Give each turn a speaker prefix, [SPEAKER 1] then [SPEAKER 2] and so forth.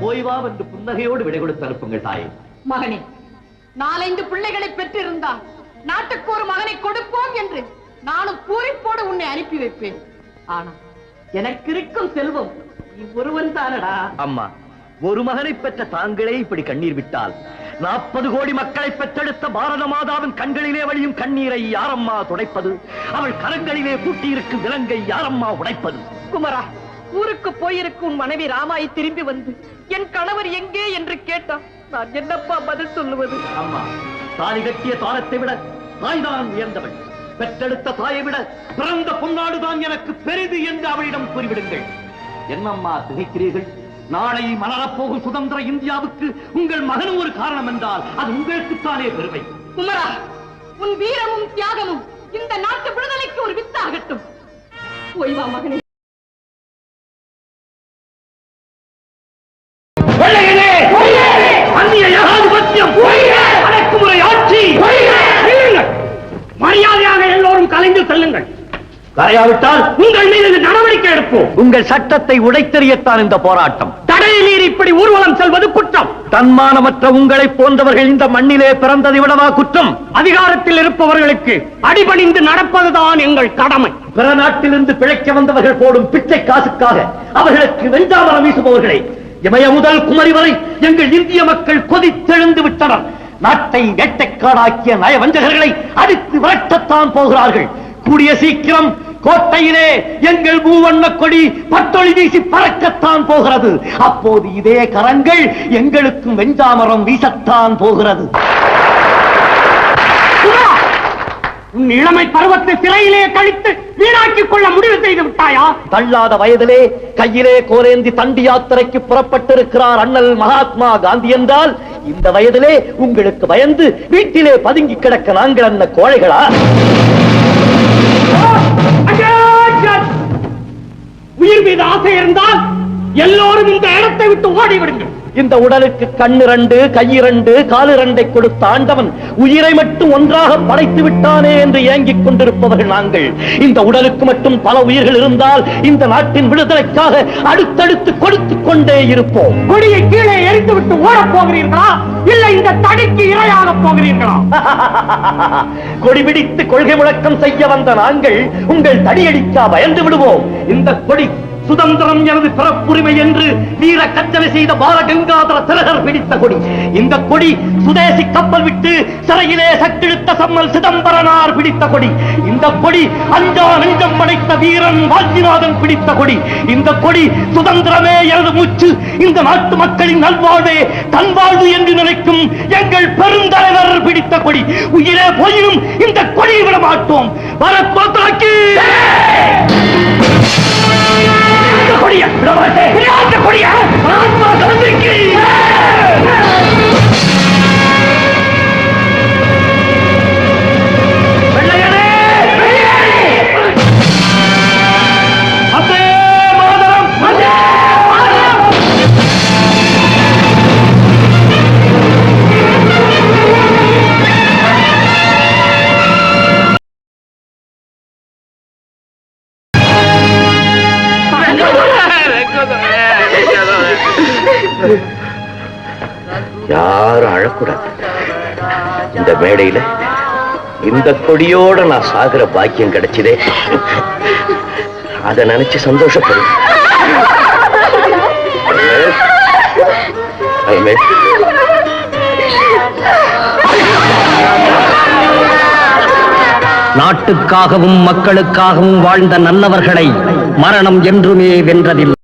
[SPEAKER 1] போய் வா என்று புன்னகையோடு விடை கொடுத்து அனுப்புங்கள் தாயே.
[SPEAKER 2] மகனே, 4-5 பிள்ளைகளை பெற்றிருந்தால் நாட்டுக்கு ஒரு மகனை கொடுப்போம் என்று நானும் பூரிப்போடு உன்னை அனுப்பி வைப்பேன். ஆனா எனக்கு இருக்கும் செல்வம் ஒருவன் தானடா.
[SPEAKER 1] அம்மா, ஒரு மகனை பெற்ற தாங்களே இப்படி கண்ணீர் விட்டால் 40 கோடி மக்களை பெற்றெடுத்த பாரத மாதாவின் கண்களிலே வழியும் கண்ணீரை யாரம்மா துடைப்பது? அவள் கரங்களிலே பூட்டியிருக்கும் விலங்கை யாரம்மா உடைப்பது?
[SPEAKER 2] குமரா, ஊருக்கு போயிருக்கும் மனைவி ராமாயை திரும்பி வந்து என் கணவர் எங்கே என்று கேட்டான். நான் என்னப்பா பதில் சொல்லுவது?
[SPEAKER 1] அம்மா, தாலி கட்டிய தாரத்தை விட தாய்தான் உயர்ந்தவள். பெற்றெடுத்த தாயை விட பிறந்த பொன்னாடுதான் எனக்கு பெரிது என்று அவளிடம் கூறிவிடுங்கள். என்னம்மா திகைக்கிறீர்கள்? நாளை மலரப்போகும் சுதந்திர இந்தியாவுக்கு உங்கள் மகனும் ஒரு காரணம் என்றால் அது உங்களுக்குத்தானே பெருமை.
[SPEAKER 2] குமரா, உன் வீரமும் தியாகமும் இந்த நாட்டு விடுதலைக்கு ஒரு வித்தாகட்டும். போய் வா மகனே.
[SPEAKER 1] அடக்குமுறை ஆட்சி, மரியாதையாக எல்லோரும் கலைந்து செல்லுங்கள். கரையாவிட்டால் உங்கள் மீது நடவடிக்கை எடுப்போம். உங்கள் சட்டத்தை உடைத்தெறியத்தான் இந்த போராட்டம். தடையை மீறி இப்படி ஊர்வலம் செல்வது குற்றம். தன்மானமற்ற உங்களை போன்றவர்கள் இந்த மண்ணிலே பிறந்ததை விடவா குற்றம்? அதிகாரத்தில் இருப்பவர்களுக்கு அடிபணிந்து நடப்பதுதான் எங்கள் கடமை. பிற நாட்டிலிருந்து பிழைக்க வந்தவர்கள் போடும் பிச்சை காசுக்காக அவர்களுக்கு வெஞ்சாமரம் வீசுபவர்களை இமய முதல் குமரி வரை எங்கள் இந்திய மக்கள் கொதித்தெழுந்து விட்டனர். நாட்டை வேட்டைக்காடாக்கிய நயவஞ்சகர்களை அடித்து விரட்டத்தான் போகிறார்கள். கூடிய சீக்கிரம் கோட்டையிலே எங்கள் மூவண்ண கொடி பட்டொளி வீசி பறக்கத்தான் போகிறது. அப்போது இதே கரங்கள் எங்களுக்கும் வெஞ்சாமரம் வீசத்தான் போகிறது. உன் இளமை பருவத்தை சிறையிலே கழித்து வீணாக்கிக் கொள்ள முடிவு செய்து விட்டாயா? தள்ளாத வயதிலே கையிலே கோலேந்தி தண்டி யாத்திரைக்கு புறப்பட்டிருக்கிறார் அண்ணல் மகாத்மா காந்தி என்றால் இந்த வயதிலே உங்களுக்கு பயந்து வீட்டிலே பதுங்கி கிடக்க நாங்கள் அந்த கோழைகளா? உயிர் மீது ஆசை இருந்தால் எல்லோரும் இந்த இடத்தை விட்டு ஓடிவிடுங்கள். இந்த உடலுக்கு கண்ணு 2 கை 2 காலு 2 கொடுத்த ஆண்டவன் உயிரை மட்டும் ஒன்றாக படைத்து விட்டானே என்று ஏங்கிக் கொண்டிருப்பவர்கள் நாங்கள். இந்த உடலுக்கு மட்டும் பல உயிர்கள் இருந்தால் இந்த நாட்டின் விடுதலைக்காக அடுத்தடுத்து கொடுத்துக் கொண்டே இருப்போம். கொடியை கீழே எரிந்து விட்டு ஓடப் போகிறீர்களா, இல்லை இந்த தடிக்கு இரையாக போகிறீர்களா? கொடி பிடித்து கொள்கை முழக்கம் செய்ய வந்த நாங்கள் உங்கள் தடியடிக்கா பயந்து விடுவோம். இந்த கொடி சுதந்திரம் எனது பிறப்புரிமை என்று வீர கச்சனை செய்த பாலகங்காதர திலகர் பிடித்த கொடி. இந்த கொடி சுதேசி கப்பல் விட்டு சிறையிலே சட்டெடுத்த சம்மல் சிதம்பரனார் பிடித்த கொடி. இந்த கொடி அஞ்சா நெஞ்சம் படைத்த வீரன் வாஞ்சிநாதன் பிடித்த கொடி. இந்த கொடி சுதந்திரமே எனது மூச்சு, இந்த நாட்டு மக்களின் நல்வாழ்வே தன் வாழ்வு என்று நினைக்கும் எங்கள் பெருந்தலைவர் பிடித்த கொடி. உயிரே போயினும் இந்த கொடியை விட மாட்டோம். பாரத் மாதா கி கொடியா கொடியா மகாத்மா காந்திக்கு யாரும் அழக்கூடாது. இந்த மேடையில இந்த கொடியோட நான் சாகிற பாக்கியம் கிடைச்சதே, அதை நினைச்சு சந்தோஷப்படும். நாட்டுக்காகவும் மக்களுக்காகவும் வாழ்ந்த நல்லவர்களை மரணம் என்றுமே வென்றதில்லை.